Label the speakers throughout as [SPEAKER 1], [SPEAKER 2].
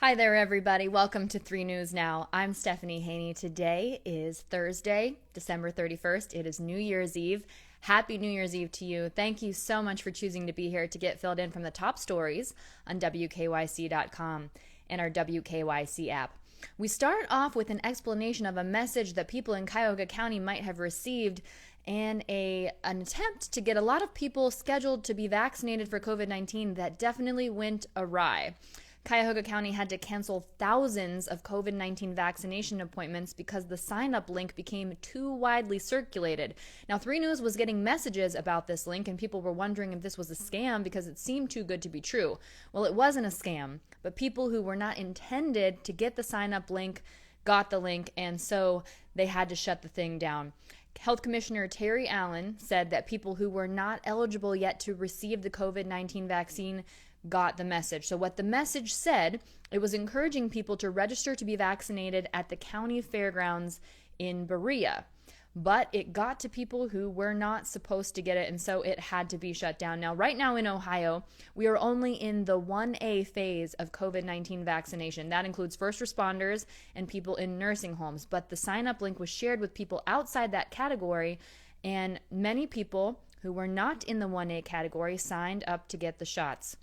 [SPEAKER 1] Hi there, everybody. Welcome to 3 News Now. I'm Stephanie Haney. Today is Thursday, December 31st. It is New Year's Eve. Happy New Year's Eve to you. Thank you so much for choosing to be here to get filled in from the top stories on WKYC.com and our WKYC app. We start off with an explanation of a message that people in Cuyahoga County might have received and an attempt to get a lot of people scheduled to be vaccinated for COVID-19 that definitely went awry. Cuyahoga County had to cancel thousands of COVID-19 vaccination appointments because the sign-up link became too widely circulated. Now, 3 News was getting messages about this link, and people were wondering if this was a scam because it seemed too good to be true. Well, it wasn't a scam, but people who were not intended to get the sign-up link got the link, and so they had to shut the thing down. Health Commissioner Terry Allen said that people who were not eligible yet to receive the COVID-19 vaccine got the message. So what the message said, it was encouraging people to register to be vaccinated at the county fairgrounds in Berea. But it got to people who were not supposed to get it, and so it had to be shut down. Now, right now in Ohio, we are only in the 1A phase of COVID-19 vaccination. That includes first responders and people in nursing homes. But the sign-up link was shared with people outside that category, and many people who were not in the 1A category signed up to get the shots.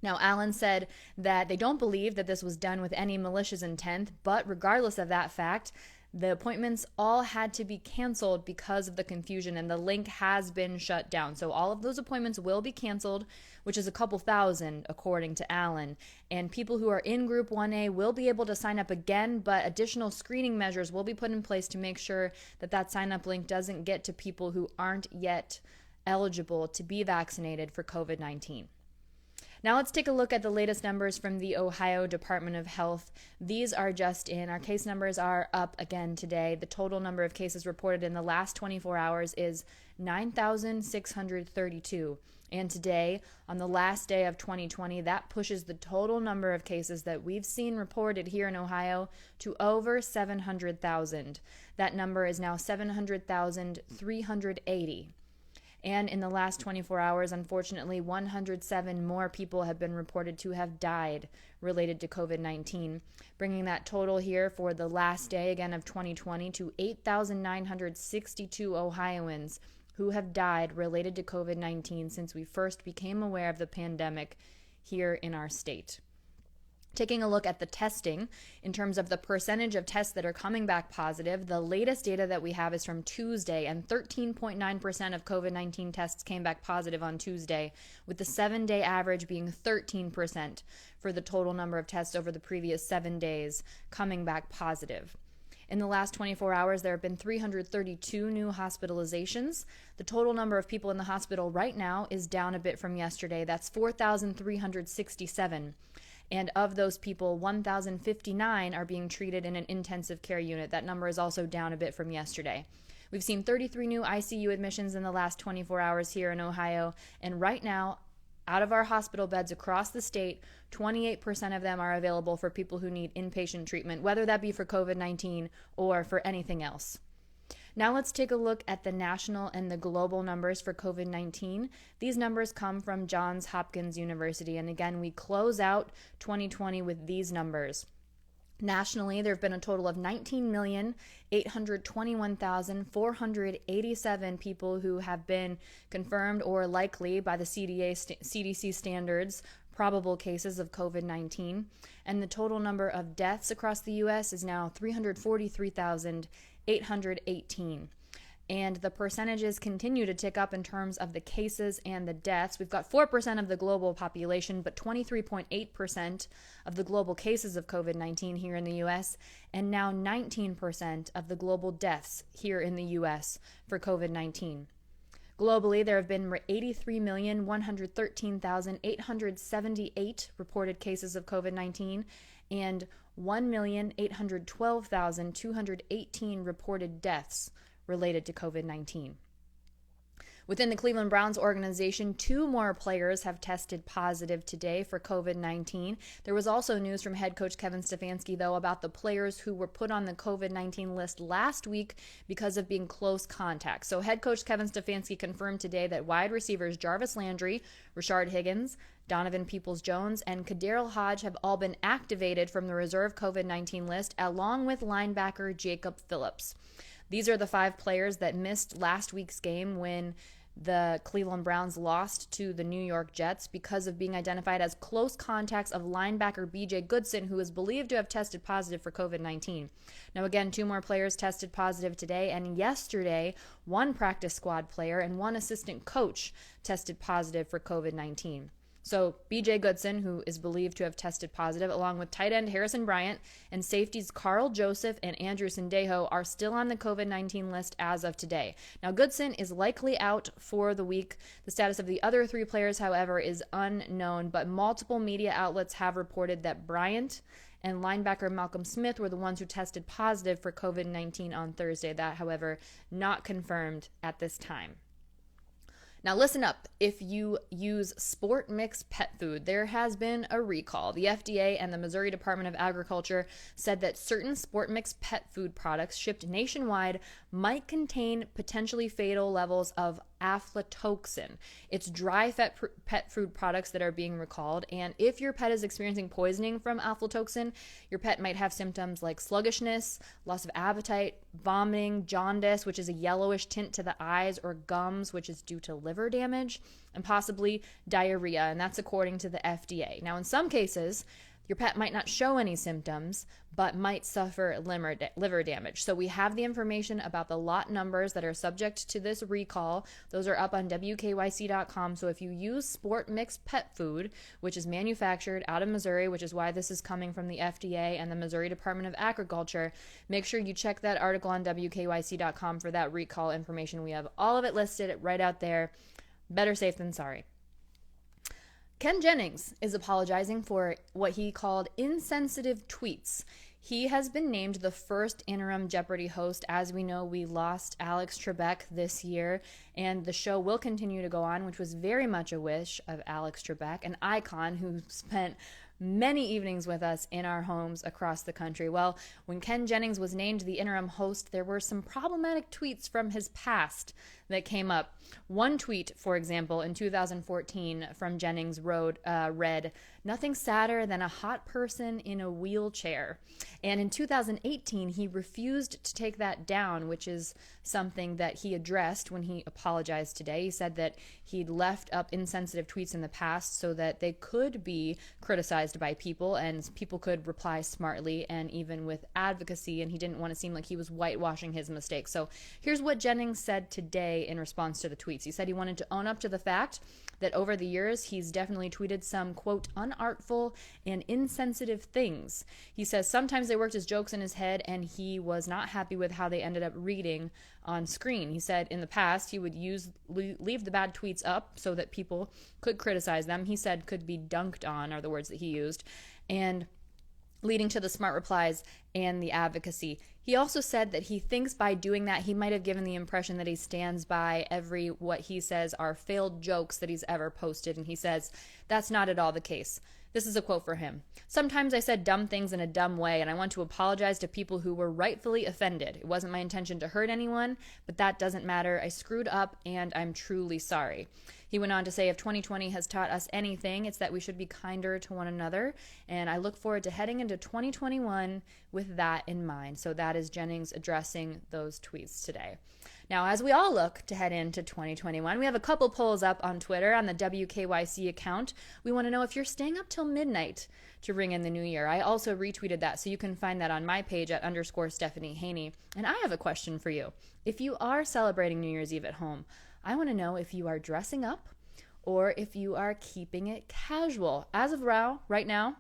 [SPEAKER 1] Now, Allen said that they don't believe that this was done with any malicious intent, but regardless of that fact, the appointments all had to be canceled because of the confusion, and the link has been shut down. So all of those appointments will be canceled, which is a couple thousand, according to Allen. And people who are in Group 1A will be able to sign up again, but additional screening measures will be put in place to make sure that that sign-up link doesn't get to people who aren't yet eligible to be vaccinated for COVID-19. Now let's take a look at the latest numbers from the Ohio Department of Health. These are just in. Our case numbers are up again today. The total number of cases reported in the last 24 hours is 9,632. And today, on the last day of 2020, that pushes the total number of cases that we've seen reported here in Ohio to over 700,000. That number is now 700,380. And in the last 24 hours, unfortunately, 107 more people have been reported to have died related to COVID-19, bringing that total here for the last day, again, of 2020 to 8,962 Ohioans who have died related to COVID-19 since we first became aware of the pandemic here in our state. Taking a look at the testing in terms of the percentage of tests that are coming back positive, the latest data that we have is from Tuesday, and 13.9% of COVID-19 tests came back positive on Tuesday, with the 7-day average being 13% for the total number of tests over the previous 7 days coming back positive. In the last 24 hours, there have been 332 new hospitalizations. The total number of people in the hospital right now is down a bit from yesterday. That's 4,367. And of those people, 1,059 are being treated in an intensive care unit. That number is also down a bit from yesterday. We've seen 33 new ICU admissions in the last 24 hours here in Ohio. And right now, out of our hospital beds across the state, 28% of them are available for people who need inpatient treatment, whether that be for COVID-19 or for anything else. Now let's take a look at the national and the global numbers for COVID-19. These numbers come from Johns Hopkins University, and again, we close out 2020 with these numbers. Nationally, there have been a total of 19,821,487 people who have been confirmed or likely by the CDC standards probable cases of COVID-19, and the total number of deaths across the U.S. is now 343,818. And the percentages continue to tick up in terms of the cases and the deaths. We've got 4% of the global population, but 23.8% of the global cases of COVID-19 here in the U.S., and now 19% of the global deaths here in the U.S. for COVID-19. Globally, there have been 83,113,878 reported cases of COVID-19 and 1,812,218 reported deaths related to COVID-19. Within the Cleveland Browns organization, 2 more players have tested positive today for COVID-19. There was also news from head coach Kevin Stefanski, though, about the players who were put on the COVID-19 list last week because of being close contacts. So head coach Kevin Stefanski confirmed today that wide receivers Jarvis Landry, Rashard Higgins, Donovan Peoples-Jones, and Kaderil Hodge have all been activated from the reserve COVID-19 list, along with linebacker Jacob Phillips. These are the 5 players that missed last week's game when the Cleveland Browns lost to the New York Jets because of being identified as close contacts of linebacker B.J. Goodson, who is believed to have tested positive for COVID-19. Now, again, 2 more players tested positive today, and yesterday, 1 practice squad player and 1 assistant coach tested positive for COVID-19. So B.J. Goodson, who is believed to have tested positive, along with tight end Harrison Bryant and safeties Carl Joseph and Andrew Sendejo, are still on the COVID-19 list as of today. Now, Goodson is likely out for the week. The status of the other 3 players, however, is unknown, but multiple media outlets have reported that Bryant and linebacker Malcolm Smith were the ones who tested positive for COVID-19 on Thursday. That, however, not confirmed at this time. Now listen up, if you use Sportmix pet food, there has been a recall. The FDA and the Missouri Department of Agriculture said that certain Sportmix pet food products shipped nationwide might contain potentially fatal levels of aflatoxin. It's dry pet food products that are being recalled, and if your pet is experiencing poisoning from aflatoxin, your pet might have symptoms like sluggishness, loss of appetite, vomiting, jaundice, which is a yellowish tint to the eyes, or gums, which is due to liver damage, and possibly diarrhea, and that's according to the FDA. Now, in some cases, your pet might not show any symptoms, but might suffer liver damage. So we have the information about the lot numbers that are subject to this recall. Those are up on WKYC.com. So if you use Sportmix pet food, which is manufactured out of Missouri, which is why this is coming from the FDA and the Missouri Department of Agriculture, make sure you check that article on WKYC.com for that recall information. We have all of it listed right out there. Better safe than sorry. Ken Jennings is apologizing for what he called insensitive tweets. He has been named the first interim Jeopardy host. As we know, we lost Alex Trebek this year, and the show will continue to go on, which was very much a wish of Alex Trebek, an icon who spent many evenings with us in our homes across the country. Well, when Ken Jennings was named the interim host, there were some problematic tweets from his past that came up. One tweet, for example, in 2014 from Jennings read, "Nothing sadder than a hot person in a wheelchair." And in 2018, he refused to take that down, which is something that he addressed when he apologized today. He said that he'd left up insensitive tweets in the past so that they could be criticized by people and people could reply smartly and even with advocacy, and he didn't want to seem like he was whitewashing his mistakes. So here's what Jennings said today in response to the tweets. He said he wanted to own up to the fact that over the years he's definitely tweeted some, quote, unartful and insensitive things. He says sometimes they worked as jokes in his head and he was not happy with how they ended up reading on screen. He said in the past he would leave the bad tweets up so that people could criticize them. He said could be dunked on are the words that he used, and leading to the smart replies and the advocacy. He also said that he thinks by doing that, he might have given the impression that he stands by every, what he says are failed jokes that he's ever posted. And he says, that's not at all the case. This is a quote for him. "Sometimes I said dumb things in a dumb way, and I want to apologize to people who were rightfully offended. It wasn't my intention to hurt anyone, but that doesn't matter. I screwed up, and I'm truly sorry." He went on to say, if 2020 has taught us anything, it's that we should be kinder to one another, and I look forward to heading into 2021 with that in mind. So that is Jennings addressing those tweets today. Now, as we all look to head into 2021, we have a couple polls up on Twitter on the WKYC account. We want to know if you're staying up till midnight to ring in the new year. I also retweeted that, so you can find that on my page at _Stephanie Haney. And I have a question for you. If you are celebrating New Year's Eve at home, I want to know if you are dressing up or if you are keeping it casual. As of right now,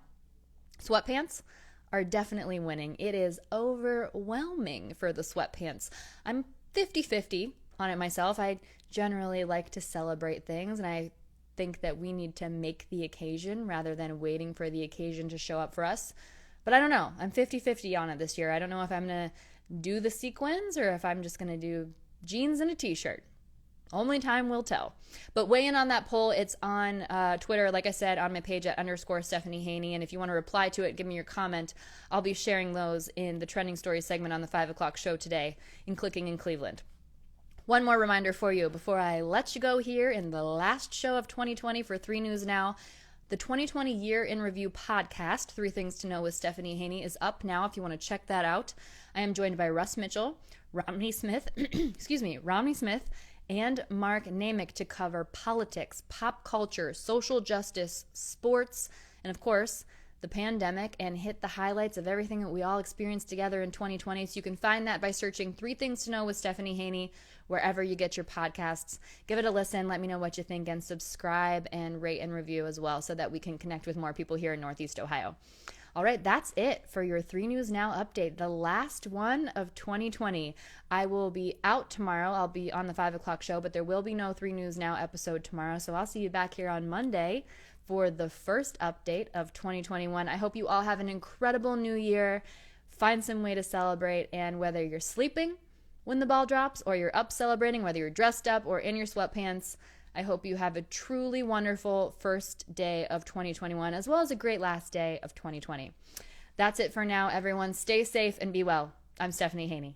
[SPEAKER 1] sweatpants are definitely winning. It is overwhelming for the sweatpants. I'm 50-50 on it myself. I generally like to celebrate things, and I think that we need to make the occasion rather than waiting for the occasion to show up for us. But I don't know. I'm 50-50 on it this year. I don't know if I'm going to do the sequins or if I'm just going to do jeans and a t-shirt. Only time will tell. But weigh in on that poll. It's on Twitter, like I said, on my page at _Stephanie Haney. And if you want to reply to it, give me your comment. I'll be sharing those in the trending stories segment on the 5 o'clock show today in Clicking in Cleveland. One more reminder for you before I let you go here in the last show of 2020 for 3 News Now. The 2020 Year in Review podcast, 3 Things to Know with Stephanie Haney, is up now if you want to check that out. I am joined by Russ Mitchell, Romney Smith, and Mark Namick to cover politics, pop culture, social justice, sports, and of course, the pandemic, and hit the highlights of everything that we all experienced together in 2020. So you can find that by searching 3 Things to Know with Stephanie Haney wherever you get your podcasts. Give it a listen. Let me know what you think, and subscribe and rate and review as well so that we can connect with more people here in Northeast Ohio. All right, that's it for your 3 News Now update, the last one of 2020. I will be out tomorrow. I'll be on the 5 o'clock show, but there will be no 3 News Now episode tomorrow. So I'll see you back here on Monday for the first update of 2021. I hope you all have an incredible new year. Find some way to celebrate, and whether you're sleeping when the ball drops or you're up celebrating, whether you're dressed up or in your sweatpants, I hope you have a truly wonderful first day of 2021, as well as a great last day of 2020. That's it for now, everyone. Stay safe and be well. I'm Stephanie Haney.